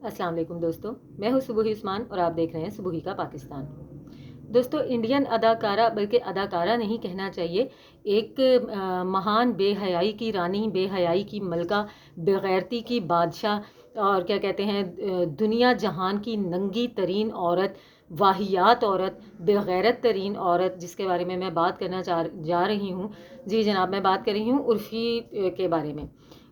अस्सलाम वालेकुम दोस्तों, मैं हूँ सुबही उस्मान और आप देख रहे हैं सुबही का पाकिस्तान। दोस्तों, इंडियन अदाकारा, बल्कि अदाकारा नहीं कहना चाहिए, एक महान बेहयाई की रानी, बेहयाई की मलका, बेगैरती की बादशाह और क्या कहते हैं, दुनिया जहान की नंगी तरीन औरत, वाहियात औरत, बेगैरत तरीन औरत, जिसके बारे में मैं बात करना जा रही हूँ। जी जनाब, मैं बात कर रही हूँ उर्फ़ी के बारे में।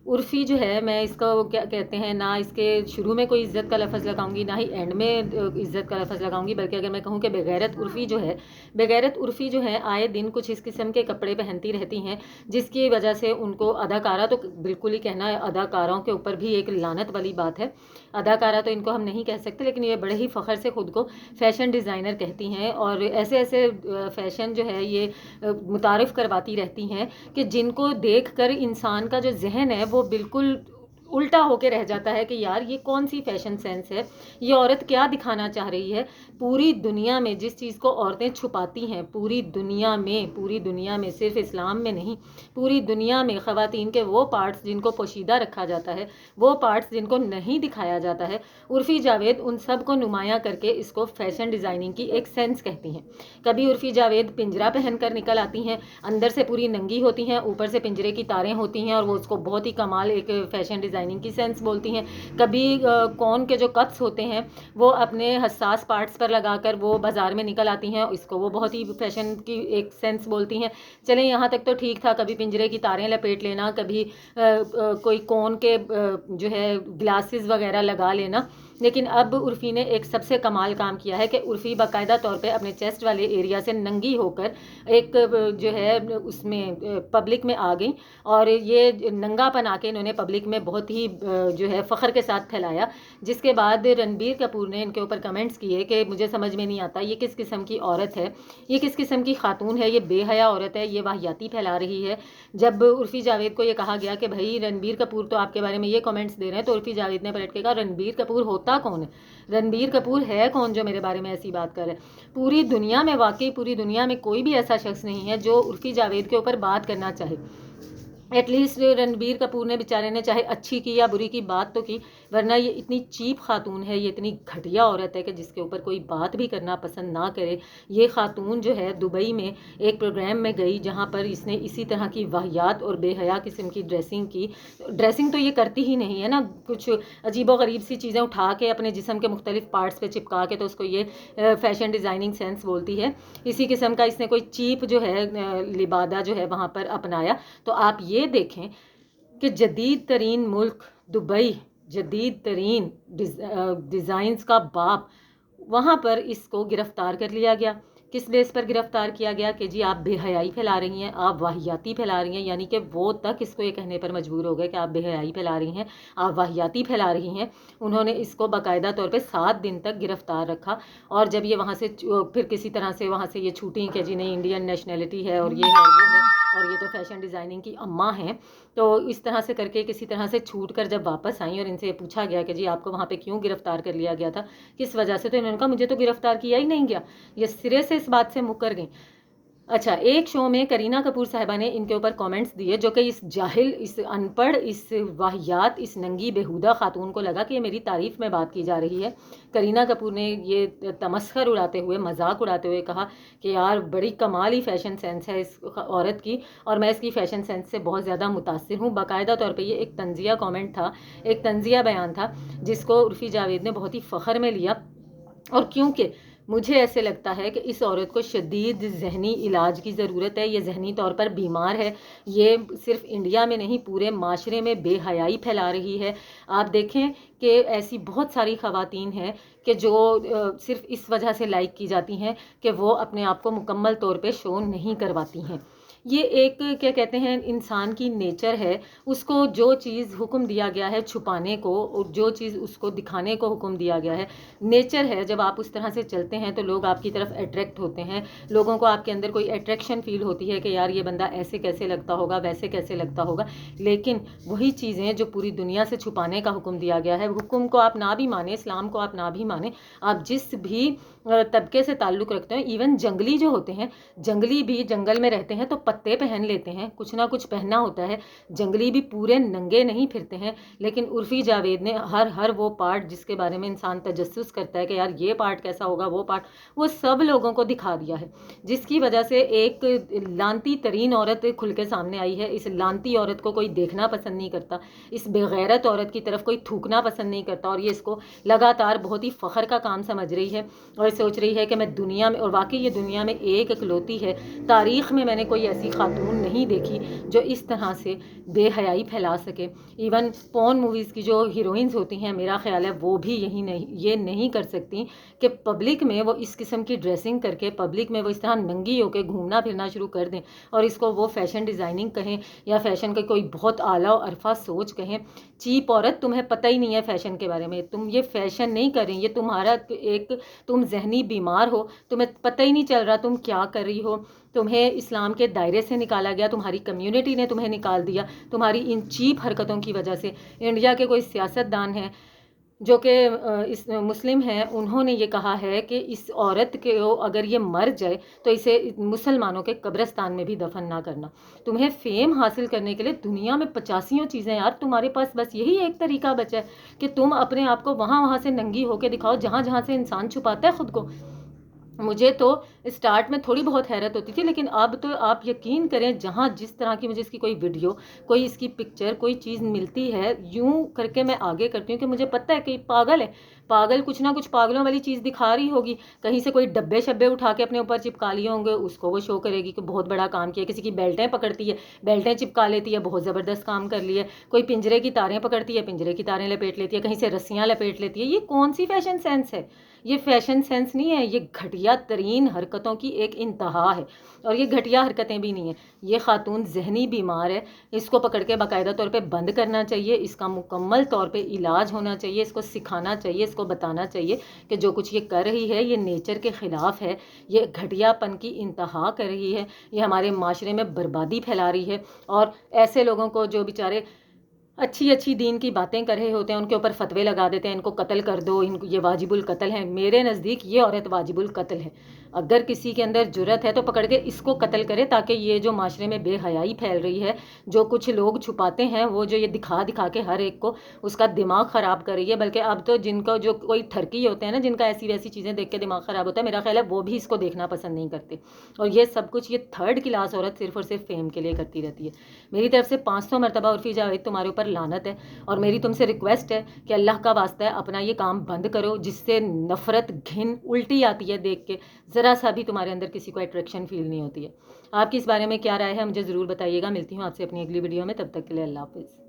उर्फ़ी जो है, मैं इसका क्या कहते हैं ना, इसके शुरू में कोई इज़्ज़त का लफ़्ज़ लगाऊंगी, ना ही एंड में इज़्ज़त का लफ़्ज़ लगाऊंगी, बल्कि अगर मैं कहूँ कि बेगैरत उर्फ़ी जो है, बेगैरत उर्फ़ी जो है आए दिन कुछ इस किस्म के कपड़े पहनती रहती हैं, जिसकी वजह से उनको अदाकारा तो बिल्कुल ही कहना है, अदाकारों के ऊपर भी एक लानत वाली बात है। अदाकारा तो इनको हम नहीं कह सकते, लेकिन ये बड़े ही फ़ख्र से ख़ुद को फ़ैशन डिज़ाइनर कहती हैं और ऐसे ऐसे फ़ैशन जो है ये मुतारिफ़ करवाती रहती हैं कि जिनको देख कर इंसान का जो जहन है वो बिल्कुल उल्टा होके रह जाता है कि यार ये कौन सी फैशन सेंस है, ये औरत क्या दिखाना चाह रही है। पूरी दुनिया में जिस चीज़ को औरतें छुपाती हैं, पूरी दुनिया में सिर्फ इस्लाम में नहीं, पूरी दुनिया में ख़वातीन के वो पार्ट्स जिनको पोशीदा रखा जाता है, वो पार्ट्स जिनको नहीं दिखाया जाता है, उर्फ़ी जावेद उन सब को नुमायाँ करके इसको फ़ैशन डिज़ाइनिंग की एक सेंस कहती हैं। कभी उर्फ़ी जावेद पिंजरा पहन कर निकल आती हैं, अंदर से पूरी नंगी होती हैं, ऊपर से पिंजरे की तारें होती हैं और वो उसको बहुत ही कमाल एक फ़ैशन डिज़ाइनिंग की सेंस बोलती हैं। कभी कौन के जो कट्स होते हैं वो अपने हसास पार्ट्स पर लगाकर वो बाज़ार में निकल आती हैं, इसको वो बहुत ही फ़ैशन की एक सेंस बोलती हैं। चलें, यहाँ तक तो ठीक था, कभी पिंजरे की तारें लपेट लेना, कभी कोई कोन के जो है ग्लासेस वगैरह लगा लेना। लेकिन अब उर्फ़ी ने एक सबसे कमाल काम किया है कि उर्फ़ी बाकायदा तौर पे अपने चेस्ट वाले एरिया से नंगी होकर एक जो है उसमें पब्लिक में आ गई और ये नंगापन आके इन्होंने पब्लिक में बहुत ही जो है फ़ख्र के साथ फैलाया। जिसके बाद रणबीर कपूर ने इनके ऊपर कमेंट्स किए कि मुझे समझ में नहीं आता ये किस किस्म की औरत है, ये किस किस्म की खातून है, ये बेहया औरत है, ये वाहियाती फैला रही है। जब उर्फ़ी जावेद को ये कहा गया कि भाई रणबीर कपूर तो आपके बारे में ये कमेंट्स दे रहे हैं, तो उर्फ़ी जावेद ने पलट के कहा रणबीर कपूर होता कौन है, रणबीर कपूर है कौन जो मेरे बारे में ऐसी बात कर रहे हैं। पूरी दुनिया में, वाकई पूरी दुनिया में कोई भी ऐसा शख्स नहीं है जो उर्फ़ी जावेद के ऊपर बात करना चाहे। एटलीस्ट रणबीर कपूर ने बेचारे ने चाहे अच्छी की या बुरी की बात तो की, वरना ये इतनी चीप खातून है, ये इतनी घटिया औरत है कि जिसके ऊपर कोई बात भी करना पसंद ना करे। ये खातून जो है दुबई में एक प्रोग्राम में गई जहाँ पर इसने इसी तरह की वाहियात और बेहया किस्म की ड्रेसिंग की। ड्रेसिंग तो ये करती ही नहीं है ना, कुछ अजीबो गरीब सी चीज़ें उठा के अपने जिस्म के मुख्तलिफ पार्ट्स पर चिपका के तो उसको ये फ़ैशन डिज़ाइनिंग सेंस बोलती है। इसी किस्म का इसने कोई चीप जो है लिबादा जो है वहाँ पर अपनाया। तो आप ये देखें कि जदीद तरीन मुल्क दुबई, जदीद तरीन डिज़ाइंस का बाप, वहाँ पर इसको गिरफ़्तार कर लिया गया। किस बेस पर गिरफ़्तार किया गया कि जी आप बेहयाई फैला रही हैं, आप वाहियाती फैला रही हैं, यानी कि वो तक इसको ये कहने पर मजबूर हो गए कि आप बेहयाई फैला रही हैं, आप वाहियाती फैला रही हैं। उन्होंने इसको बाकायदा तौर पे 7 दिन तक गिरफ़्तार रखा और जब ये वहाँ से फिर किसी तरह से वहाँ से ये छूटी कि जी नहीं इंडियन नेशनलिटी है और ये है और वो है और ये तो फ़ैशन डिज़ाइनिंग की अम्मा हैं, तो इस तरह से करके किसी तरह से छूट कर जब वापस आई और इनसे पूछा गया कि जी आपको वहाँ पे क्यों गिरफ़्तार कर लिया गया था, किस वजह से, तो इन्होंने कहा मुझे तो गिरफ़्तार किया ही नहीं गया। ये सिरे से इस बात से मुकर गई। अच्छा, एक शो में करीना कपूर साहिबा ने इनके ऊपर कमेंट्स दिए जो कि इस जाहिल, इस अनपढ़, इस वाहियात, इस नंगी बेहुदा खातून को लगा कि ये मेरी तारीफ़ में बात की जा रही है। करीना कपूर ने ये तमस्खर उड़ाते हुए, मजाक उड़ाते हुए कहा कि यार बड़ी कमाल ही फ़ैशन सेंस है इस औरत की और मैं इसकी फ़ैशन सेंस से बहुत ज़्यादा मुतासिर हूँ। बाकायदा तौर पर ये एक तंज़िया कॉमेंट था, एक तंज़िया बयान था जिसको उर्फ़ी जावेद ने बहुत ही फ़ख्र में लिया। और क्योंकि मुझे ऐसे लगता है कि इस औरत को शदीद ज़हनी इलाज की ज़रूरत है, ये ज़हनी तौर पर बीमार है, ये सिर्फ़ इंडिया में नहीं पूरे माशरे में बेहयाई फैला रही है। आप देखें कि ऐसी बहुत सारी ख़वातीन हैं कि जो सिर्फ़ इस वजह से लाइक की जाती हैं कि वो अपने आप को मुकम्मल तौर पे शो नहीं करवाती हैं। ये एक क्या कहते हैं इंसान की नेचर है, उसको जो चीज़ हुक्म दिया गया है छुपाने को, जो चीज़ उसको दिखाने को हुक्म दिया गया है, नेचर है। जब आप उस तरह से चलते हैं तो लोग आपकी तरफ अट्रैक्ट होते हैं, लोगों को आपके अंदर कोई अट्रैक्शन फील होती है कि यार ये बंदा ऐसे कैसे लगता होगा, वैसे कैसे लगता होगा। लेकिन वही चीज़ें जो पूरी दुनिया से छुपाने का हुक्म दिया गया है, हुक्म को आप ना भी माने, इस्लाम को आप ना भी माने, आप जिस भी तबके से ताल्लुक़ रखते हैं, इवन जंगली जो होते हैं, जंगली भी जंगल में रहते हैं तो پتے پہن لیتے ہیں، کچھ نہ کچھ پہننا ہوتا ہے. جنگلی بھی پورے ننگے نہیں پھرتے ہیں، لیکن عرفی جاوید نے ہر وہ پارٹ جس کے بارے میں انسان تجسس کرتا ہے کہ یار یہ پارٹ کیسا ہوگا، وہ پارٹ، وہ سب لوگوں کو دکھا دیا ہے، جس کی وجہ سے ایک لانتی ترین عورت کھل کے سامنے آئی ہے. اس لانتی عورت کو کوئی دیکھنا پسند نہیں کرتا، اس بغیرت عورت کی طرف کوئی تھوکنا پسند نہیں کرتا، اور یہ اس کو لگاتار بہت ہی فخر کا کام سمجھ رہی ہے اور سوچ رہی ہے کہ میں دنیا میں، اور واقعی یہ دنیا میں ایک اکلوتی ہے. تاریخ میں نے کوئی ایسی خاتون نہیں دیکھی جو اس طرح سے بے حیائی پھیلا سکے. ایون پون موویز کی جو ہیروئنز ہوتی ہیں، میرا خیال ہے وہ بھی یہ نہیں کر سکتی کہ پبلک میں وہ اس قسم کی ڈریسنگ کر کے پبلک میں وہ اس طرح ننگی ہو کے گھومنا پھرنا شروع کر دیں اور اس کو وہ فیشن ڈیزائننگ کہیں یا فیشن کا کوئی بہت اعلیٰ و عرفہ سوچ کہیں. چیپ عورت، تمہیں پتہ ہی نہیں ہے فیشن کے بارے میں، تم یہ فیشن نہیں کر رہی، یہ تمہارا ایک، تم ذہنی بیمار ہو، تمہیں پتہ ہی نہیں چل رہا تم کیا کر رہی ہو. تمہیں اسلام کے دائرے سے نکالا گیا، تمہاری کمیونٹی نے تمہیں نکال دیا تمہاری ان چیپ حرکتوں کی وجہ سے. انڈیا کے کوئی سیاستدان ہیں جو کہ اس مسلم ہیں، انہوں نے یہ کہا ہے کہ اس عورت کو اگر یہ مر جائے تو اسے مسلمانوں کے قبرستان میں بھی دفن نہ کرنا. تمہیں فیم حاصل کرنے کے لیے دنیا میں 85 چیزیں یار، تمہارے پاس بس یہی ایک طریقہ بچا ہے کہ تم اپنے آپ کو وہاں سے ننگی ہو کے دکھاؤ جہاں سے انسان چھپاتا ہے خود کو. مجھے تو اسٹارٹ میں تھوڑی بہت حیرت ہوتی تھی، لیکن اب تو آپ یقین کریں جہاں جس طرح کی مجھے اس کی کوئی ویڈیو، کوئی اس کی پکچر، کوئی چیز ملتی ہے، یوں کر کے میں آگے کرتی ہوں کہ مجھے پتہ ہے کہ پاگل ہے، پاگل کچھ نہ کچھ پاگلوں والی چیز دکھا رہی ہوگی. کہیں سے کوئی ڈبے شبے اٹھا کے اپنے اوپر چپکا لیے ہوں گے، اس کو وہ شو کرے گی کہ بہت بڑا کام کیا. کسی کی بیلٹیں پکڑتی ہے، بیلٹیں چپکا لیتی ہے، بہت زبردست کام کر لی ہے. کوئی پنجرے کی تاریں پکڑتی ہے، پنجرے کی تاریں لپیٹ لیتی ہے، کہیں سے رسیاں لپیٹ لیتی ہے. یہ کون سی فیشن سینس ہے؟ یہ فیشن سینس نہیں ہے، یہ گھٹیا ترین حرکتوں کی ایک انتہا ہے. اور یہ گھٹیا حرکتیں بھی نہیں ہیں، یہ خاتون ذہنی بیمار ہے. اس کو پکڑ کے باقاعدہ طور پہ بند کرنا چاہیے، اس کا مکمل طور پہ علاج ہونا چاہیے، اس کو سکھانا چاہیے، اس کو بتانا چاہیے کہ جو کچھ یہ کر رہی ہے یہ نیچر کے خلاف ہے، یہ گھٹیا پن کی انتہا کر رہی ہے، یہ ہمارے معاشرے میں بربادی پھیلا رہی ہے. اور ایسے لوگوں کو جو بیچارے اچھی دین کی باتیں کر رہے ہوتے ہیں ان کے اوپر فتوے لگا دیتے ہیں، ان کو قتل کر دو، ان کو یہ واجب القتل ہے. میرے نزدیک یہ عورت واجب القتل ہے. اگر کسی کے اندر جرت ہے تو پکڑ کے اس کو قتل کرے، تاکہ یہ جو معاشرے میں بے حیائی پھیل رہی ہے، جو کچھ لوگ چھپاتے ہیں، وہ جو یہ دکھا کے ہر ایک کو اس کا دماغ خراب کر رہی ہے. بلکہ اب تو جن کا جو کوئی ٹھرکی ہوتے ہیں نا، جن کا ایسی ویسی چیزیں دیکھ کے دماغ خراب ہوتا ہے، میرا خیال ہے وہ بھی اس کو دیکھنا پسند نہیں کرتے. اور یہ سب کچھ یہ تھرڈ کلاس عورت صرف اور صرف فیم کے لیے کرتی رہتی ہے. میری طرف سے 500 مرتبہ عرفی جاوید تمہارے اوپر لعنت ہے، اور میری تم سے ریکویسٹ ہے کہ اللہ کا واسطہ ہے اپنا یہ کام بند کرو، جس سے نفرت، گھن، الٹی آتی ہے دیکھ کے، ذرا سا بھی تمہارے اندر کسی کو اٹریکشن فیل نہیں ہوتی ہے. آپ کی اس بارے میں کیا رائے ہے مجھے ضرور بتائیے گا. ملتی ہوں آپ سے اپنی اگلی ویڈیو میں، تب تک کے لیے اللہ حافظ.